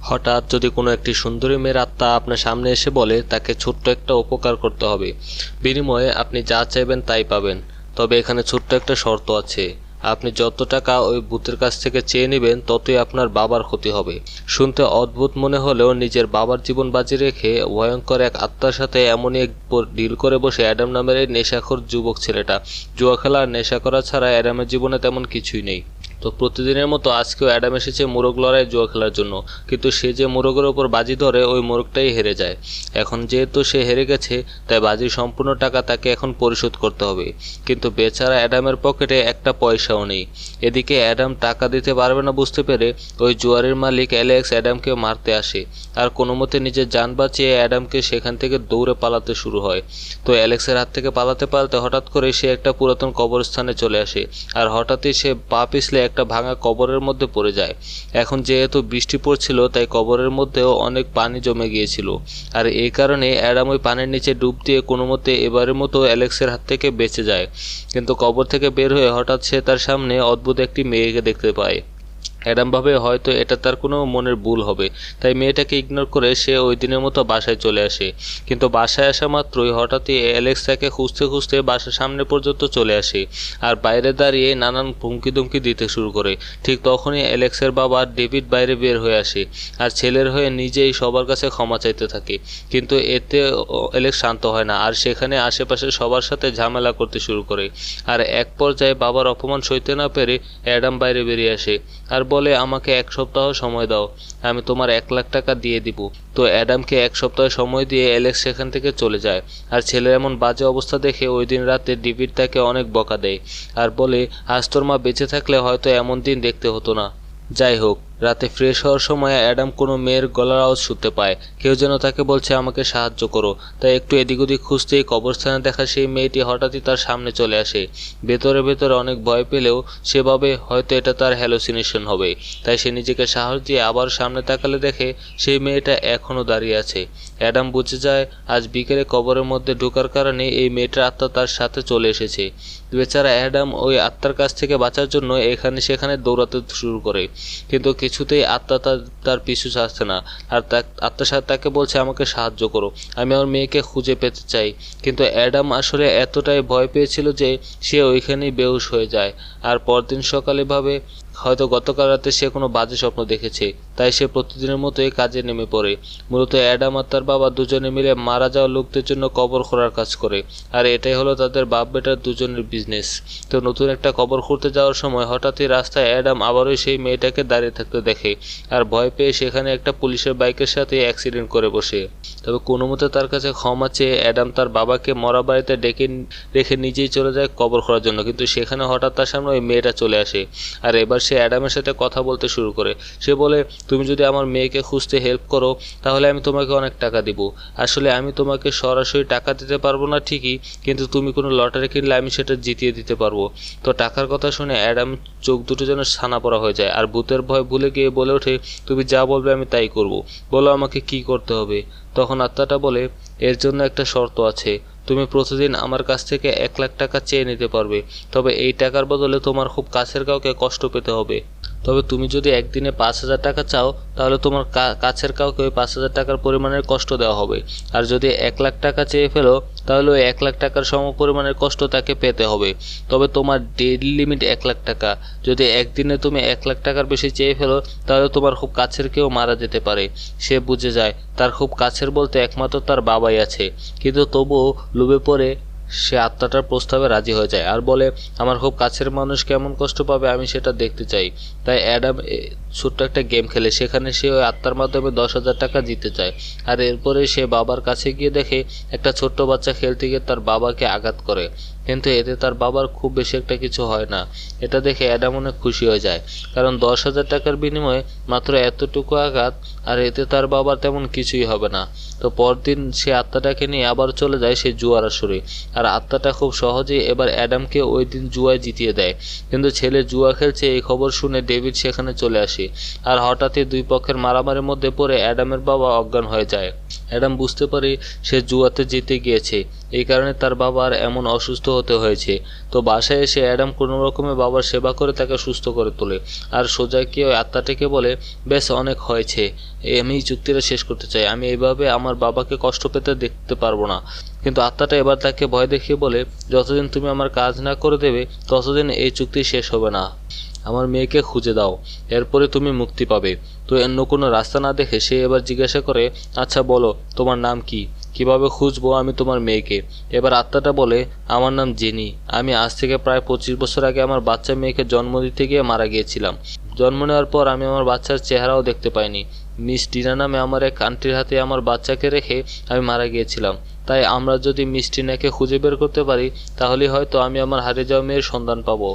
হঠাৎ যদি কোনো একটি সুন্দরী মেয়ের আত্মা আপনার সামনে এসে বলে তাকে ছোট্ট একটা উপকার করতে হবে, বিনিময়ে আপনি যা চাইবেন তাই পাবেন, তবে এখানে ছোট্ট একটা শর্ত আছে। আপনি যত টাকা ওই ভূতের কাছ থেকে চেয়ে নেবেন ততই আপনার বাবার ক্ষতি হবে। শুনতে অদ্ভুত মনে হলেও নিজের বাবার জীবন বাজি রেখে ভয়ঙ্কর এক আত্মার সাথে এমনই এক ডিল করে বসে অ্যাডাম নামের এই নেশাখোর যুবক ছেলেটা। জুয়া খেলা আর নেশা করা ছাড়া অ্যাডামের জীবনে তেমন কিছুই নেই। তো প্রতিদিনের মতো আজকেও অ্যাডাম এসেছে মোরগ লড়াই জুয়া খেলার জন্য, কিন্তু সে যে মোরগের ওপর বাজি ধরে ওই মোরগটাই হেরে যায়। এখন যেহেতু সে হেরে গেছে তাই বাজির সম্পূর্ণ টাকা তাকে এখন পরিশোধ করতে হবে, কিন্তু বেচারা অ্যাডামের পকেটে একটা পয়সাও নেই। এদিকে অ্যাডাম টাকা দিতে পারবে না বুঝতে পেরে ওই জুয়ারের মালিক অ্যালেক্স অ্যাডামকে মারতে আসে, আর কোনো মতে নিজের যান বাঁচিয়ে অ্যাডামকে সেখান থেকে দৌড়ে পালাতে শুরু হয়। তো অ্যালেক্সের হাত থেকে পালাতে পালাতে হঠাৎ করে সে একটা পুরাতন কবরস্থানে চলে আসে, আর হঠাৎই সে পা পিছলে একটা ভাঙা কবরের মধ্যে পড়ে যায়। এখন যেহেতু বৃষ্টি পড়ছিল তাই কবরের মধ্যেও অনেক পানি জমে গিয়েছিল, আর এই কারণে অ্যাডাম ওই পানির নিচে ডুব দিয়ে কোনো মতে এবারের মতো অ্যালেক্সের হাত থেকে বেঁচে যায়। কিন্তু কবর থেকে বের হয়ে হঠাৎ সে তার সামনে অদ্ভুত একটি মেয়েকে দেখতে পায়। অ্যাডাম ভাবে হয়তো এটা তার কোনো মনের ভুল হবে, তাই মেয়েটাকে ইগনোর করে সে ওই দিনের মতো বাসায় চলে আসে। কিন্তু বাসায় আসা মাত্রই হঠাৎই অ্যালেক্স তাকে খুঁজতে খুঁজতে বাসার সামনে পর্যন্ত চলে আসে, আর বাইরে দাঁড়িয়ে নানান হুমকি দুমকি দিতে শুরু করে। ঠিক তখনই অ্যালেক্সের বাবা ডেভিড বাইরে বের হয়ে আসে, আর ছেলের হয়ে নিজেই সবার কাছে ক্ষমা চাইতে থাকে। কিন্তু এতে অ্যালেক্স শান্ত হয় না, আর সেখানে আশেপাশে সবার সাথে ঝামেলা করতে শুরু করে। আর এক পর্যায়ে বাবার অপমান সইতে না পেরে অ্যাডাম বাইরে বেরিয়ে আসে আর বলে, আমাকে 1 সপ্তাহ সময় দাও, আমি তোমার 1 লাখ টাকা দিয়ে দিব। তো অ্যাডামকে 1 সপ্তাহ সময় দিয়ে অ্যালেক্স সেখান থেকে চলে যায়। আর ছেলের এমন বাজে অবস্থা দেখে ওই দিন রাতে ডেভিড তাকে অনেক বকা দেয়, আর বলে, আজ তোর মা বেঁচে থাকলে হয়তো এমন দিন দেখতে হতো না। যাই হোক, রাতে ফ্রেশ হওয়ার সময় অ্যাডাম কোনো মেয়ের গলার আওয়াজ শুনতে পায়, কেউ যেন তাকে বলছে আমাকে সাহায্য করো। তাই একটু এদিক ওদিক খুঁজতেই কবরস্থানে দেখা সেই মেয়েটি হঠাৎই তার সামনে চলে আসে। ভেতরে ভেতরে অনেক ভয় পেলেও সে ভাবে হয়তো এটা তার হ্যালুসিনেশন হবে, তাই সে নিজেকে সাহস দিয়ে আবার সামনে তাকালে দেখে সেই মেয়েটা এখনও দাঁড়িয়ে আছে। অ্যাডাম বুঝে যায় আজ বিকেলে কবরের মধ্যে ঢোকার কারণে এই মেয়েটার আত্মা তার সাথে চলে এসেছে। বেচারা অ্যাডাম ওই আত্মার কাছ থেকে বাঁচার জন্য এখানে সেখানে দৌড়াতে শুরু করে, কিন্তু কিছুতেই আত্মা তার পিছু ছাড়ছে না। আর আত্মার সাথে তাকে বলছে আমাকে সাহায্য করো, আমি আমার মেয়েকে খুঁজে পেতে চাই। কিন্তু অ্যাডাম আসলে এতটাই ভয় পেয়েছিল যে সে ওইখানেই বেহুশ হয়ে যায়। আর পরদিন সকালে ভাবে হয়তো গতকাল রাতে সে কোনো বাজে স্বপ্ন দেখেছে, তাই সে প্রতিদিনের মতোই কাজে নেমে পড়ে। মূলত অ্যাডাম আর তার বাবা দুজনে মিলে মারা যাওয়া লোকদের জন্য কবর খোঁড়ার কাজ করে, আর এটাই হলো তাদের বাপ বেটার দুজনের বিজনেস। তো নতুন একটা কবর খুঁড়তে যাওয়ার সময় হঠাৎই রাস্তায় অ্যাডাম আবারও সেই মেয়েটাকে দাঁড়িয়ে থাকতে দেখে, আর ভয় পেয়ে সেখানে একটা পুলিশের বাইকের সাথে অ্যাক্সিডেন্ট করে বসে। তবে কোনো মতে তার কাছে ক্ষমা চেয়ে অ্যাডাম তার বাবাকে মরা বাড়িতে ডেকে রেখে নিজেই চলে যায় কবর খোঁড়ার জন্য। কিন্তু সেখানে হঠাৎ তার সামনে ওই মেয়েটা চলে আসে, আর এবার সে অ্যাডামের সাথে কথা বলতে শুরু করে। সে বলে, তুমি যদি আমার মেয়েকে খুঁজতে হেল্প করো তাহলে আমি তোমাকে অনেক টাকা দিব। আসলে আমি তোমাকে সরাসরি টাকা দিতে পারবো না ঠিকই, কিন্তু তুমি কোনো লটারি কিনলে আমি সেটা জিতিয়ে দিতে পারবো। তো টাকার কথা শুনে অ্যাডাম চোখ দুটো যেন ছানা পড়া হয়ে যায়, আর ভূতের ভয় ভুলে গিয়ে বলে ওঠে, তুমি যা বলবে আমি তাই করব, বলো আমাকে কি করতে হবে। তখন আত্মাটা বলে, এর জন্য একটা শর্ত আছে, তুমি প্রতিদিন আমার কাছ থেকে 1 লাখ টাকা চেয়ে নিতে পারবে, তবে এই টাকার বদলে তোমার খুব কাছের কাউকে কষ্ট পেতে হবে। তবে তুমি যদি একদিনে 5,000 টাকা চাও তাহলে তোমার কাছের কাউকে ওই 5,000 টাকার পরিমাণের কষ্ট দেওয়া হবে। আর যদি 1 লাখ টাকা চেয়ে ফেলো তাহলে ওই 1 লাখ টাকার সম পরিমাণের কষ্ট তাকে পেতে হবে। তবে তোমার ডেইলি লিমিট 1 লাখ টাকা। যদি একদিনে তুমি 1 লাখ টাকার বেশি চেয়ে ফেলো তাহলে তোমার খুব কাছের কেউ মারা যেতে পারে। সে বুঝে যায় তার খুব কাছের বলতে একমাত্র তার বাবাই আছে, কিন্তু তবুও লোভে পড়ে সে আত্মাটার প্রস্তাবে রাজি হয়ে যায়, আর বলে, আমার খুব কাছের মানুষ কেমন কষ্ট পাবে আমি সেটা দেখতে চাই। তাই অ্যাডাম ছোট্ট একটা গেম খেলে, সেখানে সে ওই আত্মার মাধ্যমে 10,000 টাকা জিতে যায়। আর এরপরে সে বাবার কাছে গিয়ে দেখে একটা ছোট্ট বাচ্চা খেলতে গিয়ে তার বাবাকে আঘাত করে, কিন্তু এতে তার বাবার খুব বেশি একটা কিছু হয় না। এটা দেখে অ্যাডাম অনেক খুশি হয়ে যায়, কারণ 10,000 টাকার বিনিময়ে মাত্র এতটুকু আঘাত, আর এতে তার বাবার তেমন কিছুই হবে না। তো পরদিন সে আত্মাটাকে নিয়ে আবার চলে যায় সেই জুয়ার আসরে, আর আত্মাটা খুব সহজেই এবার অ্যাডামকে ওই দিন জুয়ায় জিতিয়ে দেয়। কিন্তু ছেলে জুয়া খেলছে এই খবর শুনে ডেভিড সেখানে চলে আসে, আর হঠাৎই দুই পক্ষের মারামারির মধ্যে পড়ে অ্যাডামের বাবা অজ্ঞান হয়ে যায়। অ্যাডাম বুঝতে পারে সে জুয়াতে জিতে গিয়েছে, এই কারণে তার বাবার এমন অসুস্থ হতে হয়েছে। তো বাসায় এসে অ্যাডাম কোনো রকমে বাবার সেবা করে তাকে সুস্থ করে তোলে, আর সোজা গিয়ে ওই আত্মাটিকে বলে, বেশ অনেক হয়েছে, আমি এই চুক্তিটা শেষ করতে চাই, আমি এইভাবে আমার বাবাকে কষ্ট পেতে দেখতে পারবো না। কিন্তু আত্মাটা এবার তাকে ভয় দেখিয়ে বলে, যতদিন তুমি আমার কাজ না করে দেবে ততদিন এই চুক্তি শেষ হবে না। আমার মেয়েকে খুঁজে দাও, এরপরে তুমি মুক্তি পাবে। তো অন্য কোনো রাস্তা না দেখে সে এবার জিজ্ঞাসা করে, আচ্ছা বলো তোমার নাম কি, কিভাবে খুঁজবো আমি তোমার মেয়েকে? এবার আত্মাটা বলে, আমার নাম জেনি, আমি আজ থেকে প্রায় 25 বছর আগে আমার বাচ্চা মেয়েকে জন্ম দিতে গিয়ে মারা গিয়েছিলাম। জন্ম নেওয়ার পর আমি আমার বাচ্চার চেহারাও দেখতে পাইনি। মিস টিনা নামে আমার এক আন্টির হাতে আমার বাচ্চাকে রেখে আমি মারা গিয়েছিলাম। তাই আমরা যদি মিস টিনাকে খুঁজে বের করতে পারি তাহলে হয়তো আমি আমার হারিয়ে যাওয়া মেয়ের সন্ধান পাবো।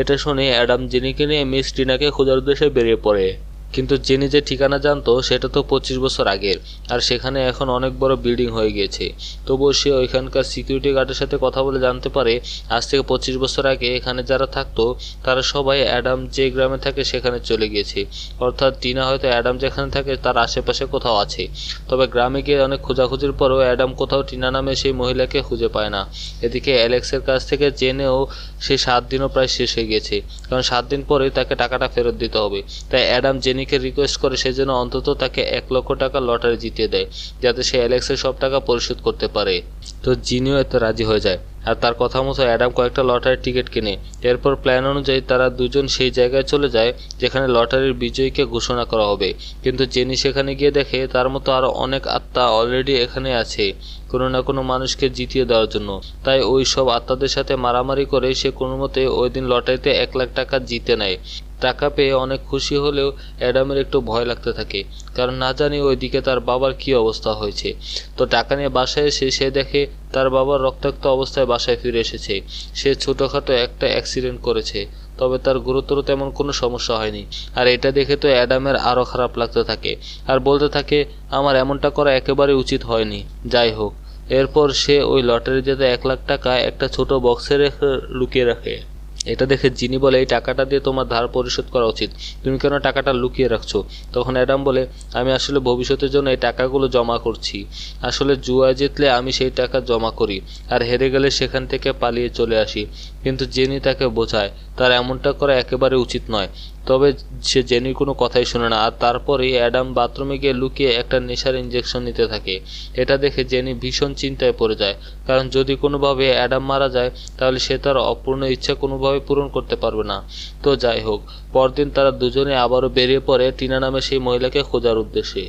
এটা শুনে অ্যাডাম জেনিকে নিয়ে মিস টিনাকে খোঁজার উদ্দেশ্যে বেরিয়ে পড়ে। কিন্তু জেনি যে ঠিকানা জানতো সেটা তো 25 বছর আগের, আর সেখানে এখন অনেক বড় বিল্ডিং হয়ে গিয়েছে। তবুও সে ওইখানকার সিকিউরিটি গার্ডের সাথে কথা বলে জানতে পারে আজ থেকে 25 বছর আগে এখানে যারা থাকতো তারা সবাই অ্যাডাম যে গ্রামে থাকে সেখানে চলে গিয়েছে। অর্থাৎ টিনা হয়তো অ্যাডাম যেখানে থাকে তার আশেপাশে কোথাও আছে। তবে গ্রামে গিয়ে অনেক খোঁজাখুঁজির পরেও অ্যাডাম কোথাও টিনা নামে সেই মহিলাকে খুঁজে পায় না। এদিকে অ্যালেক্সের কাছ থেকে জেনেও সেই 7 দিনও প্রায় শেষ হয়ে গেছে, কারণ 7 দিন পরে তাকে টাকাটা ফেরত দিতে হবে। তাই অ্যাডাম জেনিকে রিকোয়েস্ট করে সে যেন অন্তত তাকে 1 লক্ষ টাকা লটারি জিতিয়ে দেয়, যাতে সে অ্যালেক্সের সব টাকা পরিশোধ করতে পারে। তো জিনিও এতে রাজি হয়ে যায়, আর তার কথা মতো অ্যাডাম কয়েকটা লটারির টিকিট কিনে। এরপর প্ল্যান অনুযায়ী তারা দুজন সেই জায়গায় চলে যায় যেখানে লটারির বিজয়ীকে ঘোষণা করা হবে। কিন্তু জেনি সেখানে গিয়ে দেখে তার মতো আরও অনেক আত্মা অলরেডি এখানে আছে কোনো না কোনো মানুষকে জিতিয়ে দেওয়ার জন্য। তাই ওই সব আত্মাদের সাথে মারামারি করে সে কোনো মতে ওই দিন লটারিতে 1 লাখ টাকা জিতে নেয়। টাকা পেয়ে অনেক খুশি হলেও অ্যাডামের একটু ভয় লাগতে থাকে, কারণ না জানি ওইদিকে তার বাবার কী অবস্থা হয়েছে। তো টাকা নিয়ে বাসায় এসে সে দেখে তার বাবার রক্তাক্ত অবস্থায় বাসায় ফিরে এসেছে। সে ছোটোখাটো একটা অ্যাক্সিডেন্ট করেছে, তবে তার গুরুতর তেমন কোনো সমস্যা হয়নি। আর এটা দেখে তো অ্যাডামের আরও খারাপ লাগতে থাকে, আর বলতে থাকে আমার এমনটা করা একেবারে উচিত হয়নি। যাই হোক, এরপর সে ওই লটারি জেতা 1 লাখ টাকা একটা ছোট বক্সে রেখে লুকিয়ে রাখে। এটা দেখে জিনি বলে, এই টাকাটা দিয়ে তোমার ধার পরিশোধ করা উচিত, তুমি কেন টাকাটা লুকিয়ে রাখছো? তখন অ্যাডাম বলে, আমি আসলে ভবিষ্যতের জন্য এই টাকাগুলো জমা করছি। আসলে জুয়ায় জিতলে আমি সেই টাকা জমা করি, আর হেরে গেলে সেখান থেকে পালিয়ে চলে আসি। কিন্তু জেনি তাকে বোঝায় তার এমনটা করা একেবারে উচিত নয়। তবে সে জেনির কোনো কথাই শোনে না, আর তারপরেই অ্যাডাম বাথরুমে গিয়ে লুকিয়ে একটা নেশার ইঞ্জেকশন নিতে থাকে। এটা দেখে জেনি ভীষণ চিন্তায় পড়ে যায়, কারণ যদি কোনোভাবে অ্যাডাম মারা যায় তাহলে সে তার অপূর্ণ ইচ্ছা কোনোভাবে পূরণ করতে পারবে না। তো যাই হোক, পরদিন তারা দুজনে আবারও বেরিয়ে পড়ে টিনা নামে সেই মহিলাকে খোঁজার উদ্দেশ্যে।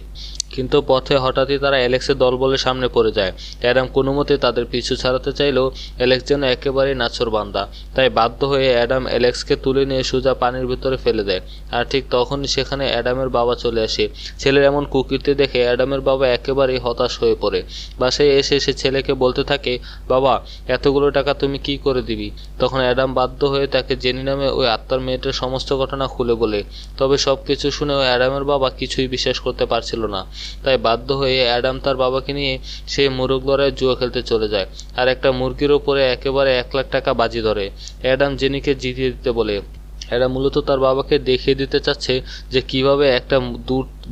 কিন্তু পথে হঠাৎই তারা অ্যালেক্সের দলবলের সামনে পড়ে যায়। অ্যাডাম কোনো মতে তাদের পিছু ছাড়াতে চাইলেও অ্যালেক্স যেন একেবারেই নাছোড়বান্দা। তাই বাধ্য হয়ে অ্যাডাম অ্যালেক্সকে তুলে নিয়ে সোজা পানির ভিতরে ফেলে দেয়। আর ঠিক তখনই সেখানে অ্যাডামের বাবা চলে আসে। ছেলের এমন কুকীর্তি দেখে অ্যাডামের বাবা একেবারেই হতাশ হয়ে পড়ে। বাসায় এসে সে ছেলেকে বলতে থাকে, বাবা এতগুলো টাকা তুমি কি করে দিবি? তখন অ্যাডাম বাধ্য হয়ে তাকে জেনি নামে ওই আত্মার মেয়েটার সমস্ত ঘটনা খুলে বলে। তবে সব কিছু শুনেও অ্যাডামের বাবা কিছুই বিশ্বাস করতে পারছিল না। তাই বাধ্য হয়ে অ্যাডাম তার বাবাকে নিয়ে সেই মোরগ লড়াইয়ে জুয়া খেলতে চলে যায়, আর একটা মুরগির ওপরে একেবারে 1 লাখ টাকা বাজি ধরে। অ্যাডাম জেনিকে জিতিয়ে দিতে বলে। এরা মূলত তার বাবাকে দেখিয়ে দিতে চাচ্ছে যে কিভাবে একটা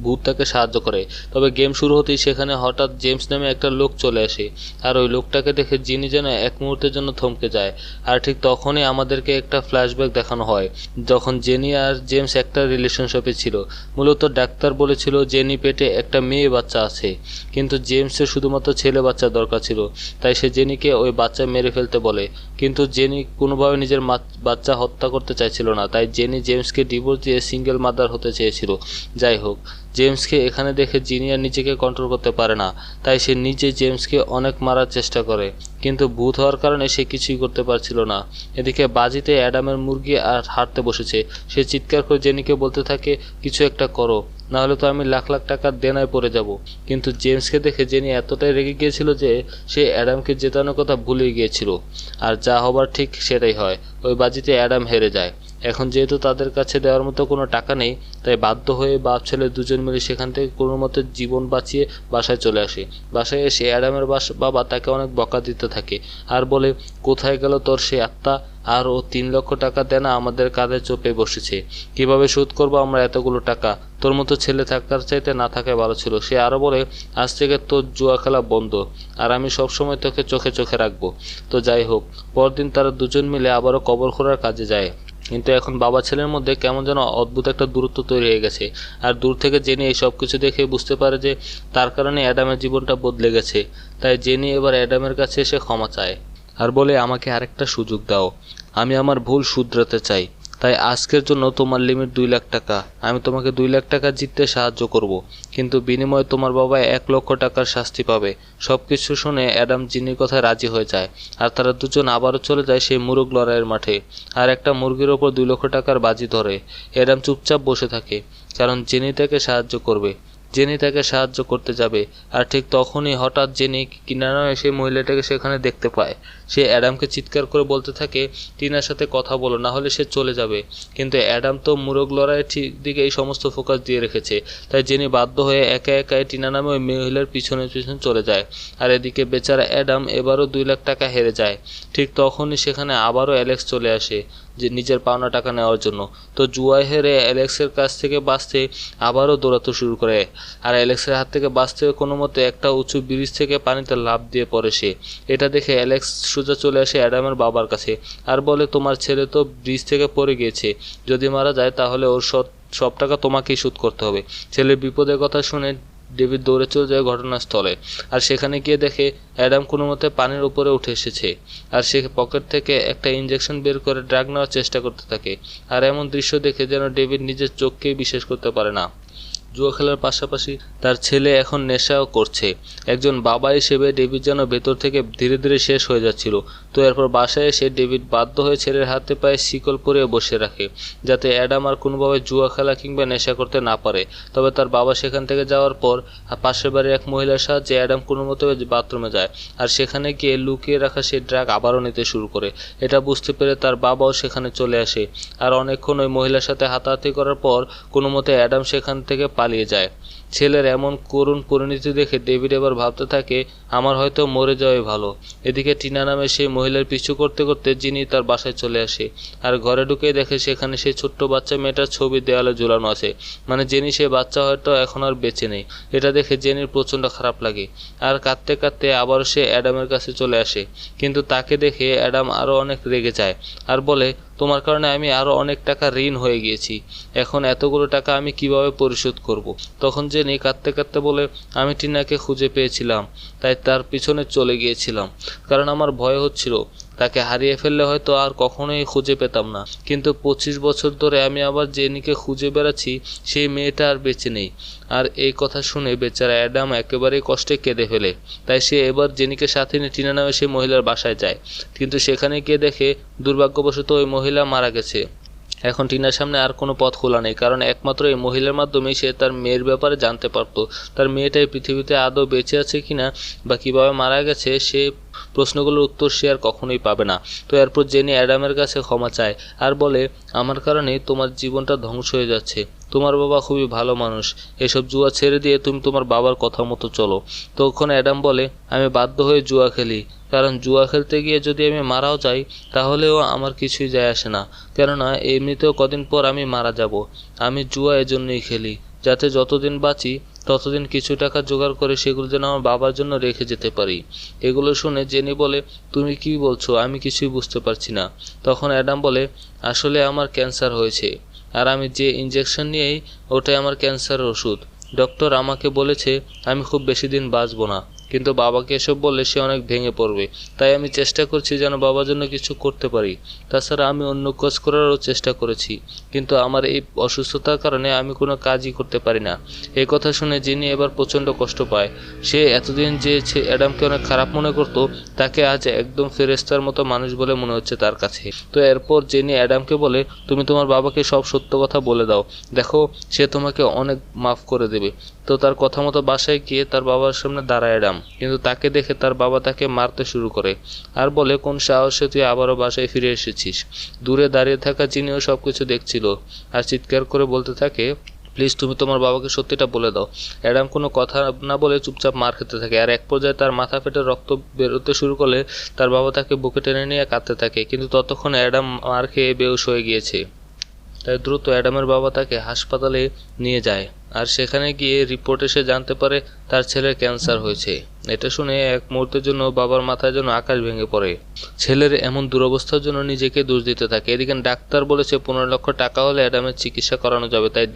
ভূত তাকে সাহায্য করে। তবে গেম শুরু হতেই সেখানে হঠাৎ জেমস নামে একটা লোক চলে আসে, আর ওই লোকটাকে দেখে জিনি যেন এক মুহূর্তের জন্য থমকে যায়। আর ঠিক তখনই আমাদেরকে একটা ফ্ল্যাশব্যাক দেখানো হয়, যখন জেনি আর জেমস একটা রিলেশনশিপে ছিল। মূলত ডাক্তার বলেছিল জেনি পেটে একটা মেয়ে বাচ্চা আছে, কিন্তু জেমসের শুধুমাত্র ছেলে বাচ্চা দরকার ছিল। তাই সে জেনিকে ওই বাচ্চা মেরে ফেলতে বলে, কিন্তু জেনি কোনোভাবে নিজের বাচ্চা হত্যা করতে চাইছিল না। তাই জেনি জেমসকে ডিভোর্স দিয়ে সিঙ্গেল মাদার হতে চেয়েছিল। যাই হোক, জেমসকে এখানে দেখে জিনি আর নিজেকে কন্ট্রোল করতে পারে না, তাই সে নিজে জেমসকে অনেক মারার চেষ্টা করে, কিন্তু ভূত হওয়ার কারণে সে কিছুই করতে পারছিল না। এদিকে বাজিতে অ্যাডামের মুরগি আর হারতে বসেছে। সে চিৎকার করে জেনিকে বলতে থাকে, কিছু একটা করো, নাহলে তো আমি লাখ লাখ টাকার দেনায় পড়ে যাব। কিন্তু জেমসকে দেখে জেনি এতটাই রেগে গিয়েছিল যে সে অ্যাডামকে জেতানোর কথা ভুলে গিয়েছিল। আর যা হবার ঠিক সেটাই হয়, ওই বাজিতে অ্যাডাম হেরে যায়। এখন যেহেতু তাদের কাছে দেওয়ার মতো কোনো টাকা নেই, তাই বাধ্য হয়ে বাপ ছেলে দুজন মিলে সেখান থেকে কোনো মতে জীবন বাঁচিয়ে বাসায় চলে আসে। বাসায় এসে অ্যাডামের বাবা তাকে অনেক বকা দিতে থাকে আর বলে, কোথায় গেল তোর সেই আত্মা, আর ও 3 লক্ষ টাকা দেনা আমাদের কাঁধে চেপে বসেছে, কিভাবে শোধ করবো আমরা এতগুলো টাকা, তোর মতো ছেলে থাকার চাইতে না থাকাই ভালো ছিল। সে আরও বলে, আজ থেকে তোর জুয়া খেলা বন্ধ, আর আমি সবসময় তোকে চোখে চোখে রাখবো। তো যাই হোক, পরদিন তারা দুজন মিলে আবারও কবর খোঁড়ার কাজে যায়। কিন্তু এখন বাবা ছেলের মধ্যে কেমন যেন অদ্ভুত একটা দূরত্ব তৈরি হয়ে গেছে। আর দূর থেকে জেনি এই সব কিছু দেখে বুঝতে পারে যে তার কারণে অ্যাডামের জীবনটা বদলে গেছে। তাই জেনি এবার অ্যাডামের কাছে এসে ক্ষমা চায় আর বলে, আমাকে আরেকটা সুযোগ দাও, আমি আমার ভুল শুধরাতে চাই। তাই আজকের জন্য তোমার লিমিট 2 লাখ টাকা। আমি তোমাকে 2 লাখ টাকা জিততে সাহায্য করব, কিন্তু বিনিময়ে তোমার বাবা 1 লক্ষ টাকার শাস্তি পাবে। সবকিছু শুনে অ্যাডাম জিনির কথায় রাজি হয়ে যায়, আর তারা দুজন আবারও চলে যায় সেই মুরগ লড়াইয়ের মাঠে, আর একটা মুরগির ওপর 2 লক্ষ টাকার বাজি ধরে। অ্যাডাম চুপচাপ বসে থাকে, কারণ জেনি তাকে সাহায্য করবে। জেনি তাকে সাহায্য করতে যাবে, আর ঠিক তখনই হঠাৎ জেনি কিনারা এসে মহিলাটাকে সেখানে দেখতে পায়। সে অ্যাডামকে চিৎকার করে বলতে থাকে, টিনার সাথে কথা বলো, না হলে সে চলে যাবে। কিন্তু অ্যাডাম তো মুরগ লড়াইয়ের ঠিক দিকে এই সমস্ত ফোকাস দিয়ে রেখেছে। তাই জেনি বাধ্য হয়ে একা একাই টিনা নামে ওই মহিলার পিছনে পিছনে চলে যায়। আর এদিকে বেচারা অ্যাডাম এবারও 2 লাখ টাকা হেরে যায়। ঠিক তখনই সেখানে আবারও অ্যালেক্স চলে আসে যে নিজের পাওনা টাকা নেওয়ার জন্য। তো জুয়ায় হেরে অ্যালেক্সের কাছ থেকে বাঁচতে আবারও দৌড়াতে শুরু করে, আর অ্যালেক্সের হাত থেকে বাঁচতে কোনো মতে একটা উঁচু ব্রিজ থেকে পানিতে লাফ দিয়ে পড়ে সে। এটা দেখে অ্যালেক্স সোজা চলে আসে অ্যাডামের বাবার কাছে আর বলে, তোমার ছেলে তো ব্রিজ থেকে পড়ে গিয়েছে, যদি মারা যায় তাহলে ওর সব টাকা তোমাকেই শোধ করতে হবে। ছেলের বিপদের কথা শুনে ডেভিড দৌড়ে চলে যায় ঘটনাস্থলে, আর সেখানে গিয়ে দেখে অ্যাডাম কোনো মতে পানির উপরে উঠে এসেছে, আর সে পকেট থেকে একটা ইঞ্জেকশন বের করে ড্রাগ নেওয়ার চেষ্টা করতে থাকে। আর এমন দৃশ্য দেখে যেন ডেভিড নিজের চোখকেই বিশ্বাস করতে পারে না। জুয়া খেলার পাশাপাশি তার ছেলে এখন নেশাও করছে। একজন বাবা হিসেবে ডেভিড যেন ভেতর থেকে ধীরে ধীরে শেষ হয়ে যাচ্ছিল। তো এরপর বাসায় এসে ডেভিড বাধ্য হয়ে ছেলের হাতে পায়ে শিকল পরিয়ে বসে রাখে, যাতে অ্যাডাম আর কোনোভাবে জুয়া খেলা কিংবা নেশা করতে না পারে। তবে তার বাবা সেখান থেকে যাওয়ার পর পাশের বাড়ির এক মহিলার সাহায্যে অ্যাডাম কোনো মতো বাথরুমে যায়, আর সেখানে গিয়ে লুকিয়ে রাখা সেই ড্রাগ আবারও নিতে শুরু করে। এটা বুঝতে পেরে তার বাবাও সেখানে চলে আসে, আর অনেকক্ষণ ওই মহিলার সাথে হাতাহাতি করার পর কোনো মতে অ্যাডাম সেখান থেকে পালিয়ে যায়। ছেলের এমন করুণ পরিণতি দেখে ডেভিড এবার ভাবতে থাকে, আমার হয়তো মরে যাওয়াই ভালো। এদিকে টিনা নামে সেই মহিলার পিছু করতে করতে জিনি তার বাসায় চলে আসে, আর ঘরে ঢুকে দেখে সেখানে সেই ছোট্ট বাচ্চা মেয়েটার ছবি দেওয়ালে ঝুলানো আছে। মানে জেনি সে বাচ্চা হয়তো এখন আর বেঁচে নেই। এটা দেখে জেনির প্রচণ্ড খারাপ লাগে, আর কাঁদতে কাঁদতে আবার সে অ্যাডামের কাছে চলে আসে। কিন্তু তাকে দেখে অ্যাডাম আরও অনেক রেগে যায় আর বলে, তোমার কারণে আমি আরও অনেক টাকা ঋণ হয়ে গিয়েছি, এখন এতগুলো টাকা আমি কিভাবে পরিশোধ করব। তখন জেনি কাঁদতে কাঁদতে বলে, আমি টিনাকে খুঁজে পেয়েছিলাম, তাই তার পিছনে চলে গিয়েছিলাম, কারণ আমার ভয় হচ্ছিল তাকে হারিয়ে ফেললে হয়তো আর কখনোই খুঁজে পেতাম না। কিন্তু 25 বছর ধরে আমি আবার জেনিকে খুঁজে বেড়াচ্ছি, সেই মেয়েটা আর বেঁচে নেই। আর এই কথা শুনে বেচারা অ্যাডাম একেবারেই কষ্টে কেঁদে ফেলে। তাই সে এবার জেনিকে সাথে নিয়ে টিনা নামে সেই মহিলার বাসায় যায়, কিন্তু সেখানে গিয়ে দেখে দুর্ভাগ্যবশত ওই মহিলা মারা গেছে। এখন টিনার সামনে আর কোনো পথ খোলা নেই, কারণ একমাত্র এই মহিলার মাধ্যমেই সে তার মেয়ের ব্যাপারে জানতে পারত। তার মেয়েটা এই পৃথিবীতে আদৌ বেঁচে আছে কিনা বা কিভাবে মারা গেছে, সে প্রশ্নগুলোর উত্তর সে আর কখনোই পাবে না। তো এরপর জেনি অ্যাডামের কাছে ক্ষমা চায় আর বলে, আমার কারণে তোমার জীবনটা ধ্বংস হয়ে যাচ্ছে। তোমার বাবা খুবই ভালো মানুষ, এসব জুয়া ছেড়ে দিয়ে তুমি তোমার বাবার কথা মতো চলো। তখন অ্যাডাম বলে, আমি বাধ্য হয়ে জুয়া খেলি, কারণ জুয়া খেলতে গিয়ে যদি আমি মারাও যাই তাহলেও আমার কিছুই যায় আসে না, কেননা এমনিতেও কদিন পর আমি মারা যাব। আমি জুয়া এজন্যই খেলি, যাতে যতদিন বাঁচি ততদিন কিছু টাকা জোগাড় করে সেগুলো যেন আমার বাবার জন্য রেখে যেতে পারি। এগুলো শুনে জেনি বলে, তুমি কি বলছো, আমি কিছুই বুঝতে পারছি না। তখন অ্যাডাম বলে, আসলে আমার ক্যান্সার হয়েছে, আর আমি যে ইঞ্জেকশন নিয়েই ওটাই আমার ক্যান্সারের ওষুধ। ডক্টর আমাকে বলেছে আমি খুব বেশি দিন বাঁচবো না, কিন্তু বাবাকে এসব বললে সে অনেক ভেঙে পড়বে। তাই আমি চেষ্টা করছি যেন বাবার জন্য কিছু করতে পারি। তাছাড়া আমি অন্য কাজ করারও চেষ্টা করেছি, কিন্তু আমার এই অসুস্থতার কারণে আমি কোনো কাজই করতে পারি না। এই কথা শুনে জিনি এবার প্রচণ্ড কষ্ট পায়। সে এতদিন যে অ্যাডামকে অনেক খারাপ মনে করত, তাকে আজ একদম ফেরেশতার মতো মানুষ বলে মনে হচ্ছে তার কাছে। তো এরপর জিনি অ্যাডামকে বলে, তুমি তোমার বাবাকে সব সত্য কথা বলে দাও, দেখো সে তোমাকে অনেক মাফ করে দেবে। তো তার কথা মতো বাসায় গিয়ে তার বাবার সামনে দাঁড়ায় অ্যাডাম। কিন্তু তাকে দেখে তার বাবা তাকে মারতে শুরু করে আর বলে, কোন সাহসে তুই আবারও বাসায় ফিরে এসেছিস। দূরে দাঁড়িয়ে থাকা জিনিও সবকিছু দেখছিল আর চিৎকার করে বলতে থাকে, প্লিজ তুমি তোমার বাবাকে সত্যিটা বলে দাও। অ্যাডাম কোনো কথা না বলে চুপচাপ মার খেতে থাকে আর এক পর্যায়ে তার মাথা ফেটে রক্ত বেরোতে শুরু করলে তার বাবা তাকে বুকে টেনে নিয়ে কাঁদতে থাকে, কিন্তু ততক্ষণে অ্যাডাম মার খেয়ে বেহুশ হয়ে গিয়েছে। তাই দ্রুত অ্যাডামের বাবা তাকে হাসপাতালে নিয়ে যায় আর সেখানে গিয়ে রিপোর্ট এসে জানতে পারে তার ছেলের ক্যান্সার হয়েছে। এটা শুনে এক মুহূর্তের জন্য বাবার মাথায় যেন আকাশ ভেঙে পড়ে। ছেলের এমন দুরবস্থার জন্য নিজেকে দোষ দিতে থাকে। এদিকে ডাক্তার বলেছে 15 লক্ষ টাকা হলে অ্যাডামের চিকিৎসা করানো যাবে। তাই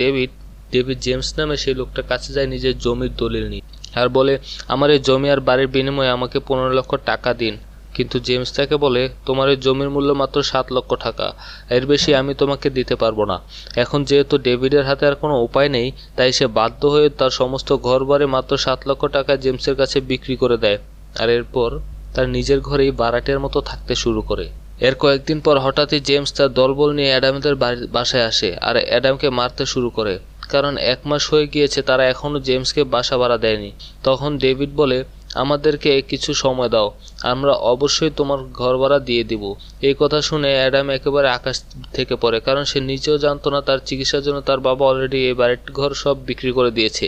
ডেভিড জেমস নামে সেই লোকটার কাছে যায় নিজের জমির দলিল নিয়ে আর বলে, আমার এই জমি আর বাড়ির বিনিময়ে আমাকে 15 লক্ষ টাকা দিন। কিন্তু জেমস তাকে বলে, তোমার এই জমির মূল্য মাত্র 7 লক্ষ টাকা, এর বেশি আমি তোমাকে দিতে পারবো না। এখন যেহেতু ডেভিডের হাতে আর কোনো উপায় নেই, তাই সে বাধ্য হয়ে তার সমস্ত ঘরবাড়ি মাত্র 7 লক্ষ টাকায় জেমসের কাছে বিক্রি করে দেয় আর এরপর তার নিজের ঘরেই ভাড়াটের মতো থাকতে শুরু করে। এর কয়েকদিন পর হঠাৎই জেমস তার দলবল নিয়ে অ্যাডামদের বাসায় আসে আর অ্যাডামকে মারতে শুরু করে, কারণ 1 মাস হয়ে গিয়েছে তারা এখনও জেমসকে বাসা ভাড়া দেয়নি। তখন ডেভিড বলে, আমাদেরকে কিছু সময় দাও, আমরা অবশ্যই তোমার ঘর ভাড়া দিয়ে দিব। এই কথা শুনে অ্যাডাম একেবারে আকাশ থেকে পড়ে, কারণ সে নিজেও জানতো না তার চিকিৎসার জন্য তার বাবা অলরেডি এই বাড়ির ঘর সব বিক্রি করে দিয়েছে।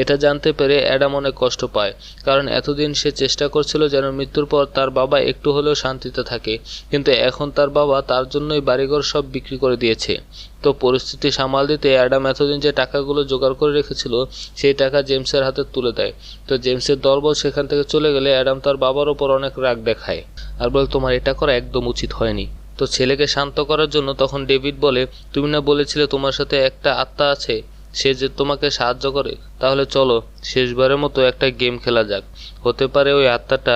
এটা জানতে পেরে অ্যাডাম অনেক কষ্ট পায়, কারণ এতদিন সে চেষ্টা করছিল যেন মৃত্যুর পর তার বাবা একটু হলেও শান্তিতে থাকে, কিন্তু এখন তার বাবা তার জন্যই বাড়িঘর সব বিক্রি করে দিয়েছে। তো পরিস্থিতি সামাল দিতে অ্যাডাম এতদিন যে টাকাগুলো জোগাড় করে রেখেছিল সেই টাকা জেমসের হাতে তুলে দেয়। তো জেমসের দলবল সেখান থেকে চলে গেলে অ্যাডাম তার বাবার ওপর অনেক রাগ দেখায় আর বলে, তোমার এটা করা একদম উচিত হয়নি। তো ছেলেকে শান্ত করার জন্য তখন ডেভিড বলে, তুমি না বলেছিলে তোমার সাথে একটা আত্মা আছে, সে যে তোমাকে সাহায্য করে, তাহলে চলো শেষবারের মতো একটা গেম খেলা যাক। হতে পারে ওই আত্মাটা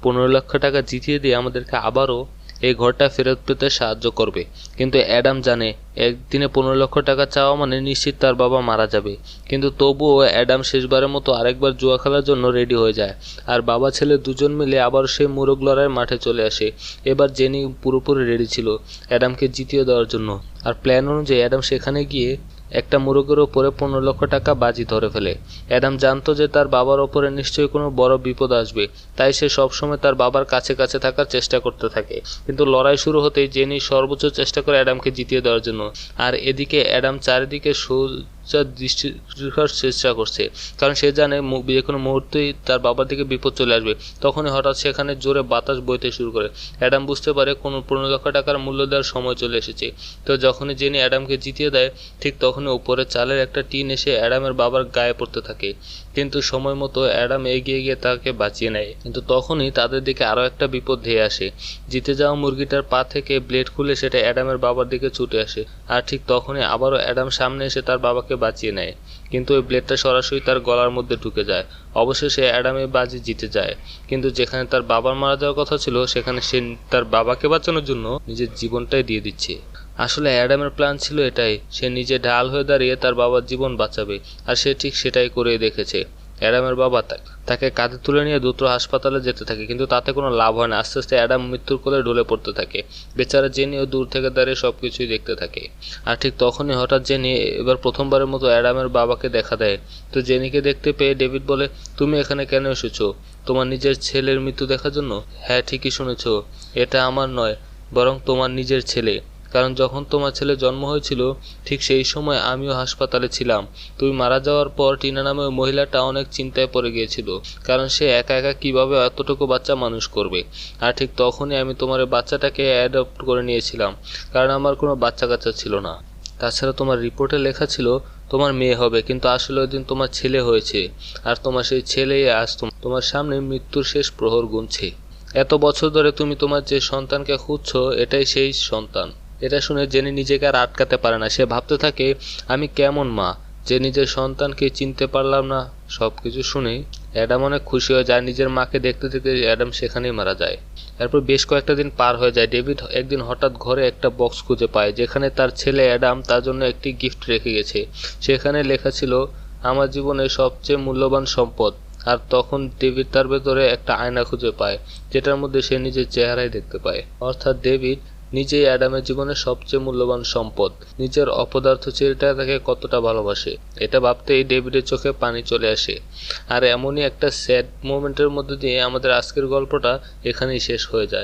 15 লক্ষ টাকা জিতিয়ে দিয়ে আমাদেরকে আবারও এই ঘরটা ফেরত পেতে সাহায্য করবে। কিন্তু অ্যাডাম জানে একদিনে 15 লক্ষ টাকা চাওয়া মানে নিশ্চিত তার বাবা মারা যাবে, কিন্তু তবুও অ্যাডাম শেষবারের মতো আরেকবার জুয়া খেলার জন্য রেডি হয়ে যায় আর বাবা ছেলে দুজন মিলে আবার সেই মোরগ লড়াইয়ের মাঠে চলে আসে। এবার জেনি পুরোপুরি রেডি ছিল অ্যাডামকে জিতিয়ে দেওয়ার জন্য আর প্ল্যান অনুযায়ী অ্যাডাম সেখানে গিয়ে একটা মোরগের ওপরে 15 লক্ষ টাকা বাজি ধরে ফেলে। অ্যাডাম জানতো যে তার বাবার ওপরে নিশ্চয়ই কোনো বড় বিপদ আসবে, তাই সে সবসময় তার বাবার কাছে কাছে থাকার চেষ্টা করতে থাকে। কিন্তু লড়াই শুরু হতেই জেনি সর্বোচ্চ চেষ্টা করে অ্যাডামকে জিতিয়ে দেওয়ার জন্য, আর এদিকে অ্যাডাম চারিদিকে দৃষ্টি রাখার চেষ্টা করছে, কারণ সে জানে যে কোনো মুহূর্তেই তার বাবার দিকে বিপদ চলে আসবে। তখনই হঠাৎ সেখানে জোরে বাতাস বইতে শুরু করে। অ্যাডাম বুঝতে পারে কোনো 15 লক্ষ টাকার মূল্য দেওয়ার সময় চলে এসেছে। তো যখনই জেনি অ্যাডামকে জিতিয়ে দেয়, ঠিক তখনই উপরে চালের একটা টিন এসে অ্যাডামের বাবার গায়ে পড়তে থাকে, কিন্তু সময় মতো অ্যাডাম এগিয়ে গিয়ে তাকে বাঁচিয়ে নেয়। কিন্তু তখনই তাদের দিকে আরও একটা বিপদ ধেয়ে আসে। জিতে যাওয়া মুরগিটার পা থেকে ব্লেড খুলে সেটা অ্যাডামের বাবার দিকে ছুটে আসে আর ঠিক তখনই আবারও অ্যাডাম সামনে এসে তার বাবাকে বাঁচিয়ে নেয়, কিন্তু ওই ব্লেডটা সরাসরি তার গলার মধ্যে ঢুকে যায়। অবশেষে অ্যাডামের বাজি জিতে যায়, কিন্তু যেখানে তার বাবার মারা যাওয়ার কথা ছিল সেখানে সে তার বাবাকে বাঁচানোর জন্য নিজের জীবনটাই দিয়ে দিচ্ছে। আসলে অ্যাডামের প্ল্যান ছিল এটাই, সে নিজে ঢাল হয়ে দাঁড়িয়ে তার বাবার জীবন বাঁচাবে, আর সে ঠিক সেটাই করে দেখেছে। অ্যাডামের বাবা তাকে কাঁধে তুলে নিয়ে দ্রুত হাসপাতালে যেতে থাকে, কিন্তু তাতে কোনো লাভ হয় না। আস্তে আস্তে অ্যাডাম মৃত্যুর কোলে ঢলে পড়তে থাকে। বেচারা জেনিও দূর থেকে দাঁড়িয়ে সবকিছুই দেখতে থাকে। আর ঠিক তখনই হঠাৎ জেনি এবার প্রথমবারের মতো অ্যাডামের বাবাকে দেখা দেয়। তো জেনিকে দেখতে পেয়ে ডেভিড বলে, তুমি এখানে কেন এসেছো? তোমার নিজের ছেলের মৃত্যু দেখার জন্য? হ্যাঁ, ঠিকই শুনেছ, এটা আমার নয়, বরং তোমার নিজের ছেলে। কারণ যখন তোমার ছেলে জন্ম হয়েছিল ঠিক সেই সময় আমিও হাসপাতালে ছিলাম। তুমি মারা যাওয়ার পর টিনা নামে ওই মহিলাটা অনেক চিন্তায় পড়ে গিয়েছিল, কারণ সে একা একা কিভাবে এতটুকু বাচ্চা মানুষ করবে। আর ঠিক তখনই আমি তোমার বাচ্চাটাকে অ্যাডপ্ট করে নিয়েছিলাম, কারণ আমার কোনো বাচ্চা কাচ্চা ছিল না। তাছাড়া তোমার রিপোর্টে লেখা ছিল তোমার মেয়ে হবে, কিন্তু আসলে ওই দিন তোমার ছেলে হয়েছে, আর তোমার সেই ছেলেই আজ তোমার সামনে মৃত্যুর শেষ প্রহর গুনছে। এত বছর ধরে তুমি তোমার যে সন্তানকে খুঁজছো এটাই সেই সন্তান। এটা শুনে জেনি নিজেকে আর আটকাতে পারে না। সে ভাবতে থাকে, আমি কেমন মা যে নিজের সন্তানকে চিনতে পারলাম না। সবকিছু শুনে অ্যাডাম অনেক খুশি হয়ে যায়। নিজের মাকে দেখতে দেখতে অ্যাডাম সেখানেই মারা যায়। এরপর বেশ কয়েকটা দিন পার হয়ে যায়। ডেভিড একদিন হঠাৎ ঘরে একটা বক্স খুঁজে পায়, যেখানে তার ছেলে অ্যাডাম তার জন্য একটি গিফট রেখে গেছে। সেখানে লেখা ছিল, আমার জীবনের সবচেয়ে মূল্যবান সম্পদ। আর তখন ডেভিড তার ভেতরে একটা আয়না খুঁজে পায়, যেটার মধ্যে সে নিজের চেহারাই দেখতে পায়। অর্থাৎ ডেভিড নিজেই অ্যাডামের জীবনের সবচেয়ে মূল্যবান সম্পদ। নিজের অপদার্থ ছেলেটা তাকে কতটা ভালোবাসে, এটা ভাবতেই ডেভিডের চোখে পানি চলে আসে। আর এমনই একটা স্যাড মোমেন্টের মধ্যে দিয়ে আমাদের আজকের গল্পটা এখানেই শেষ হয়ে যায়।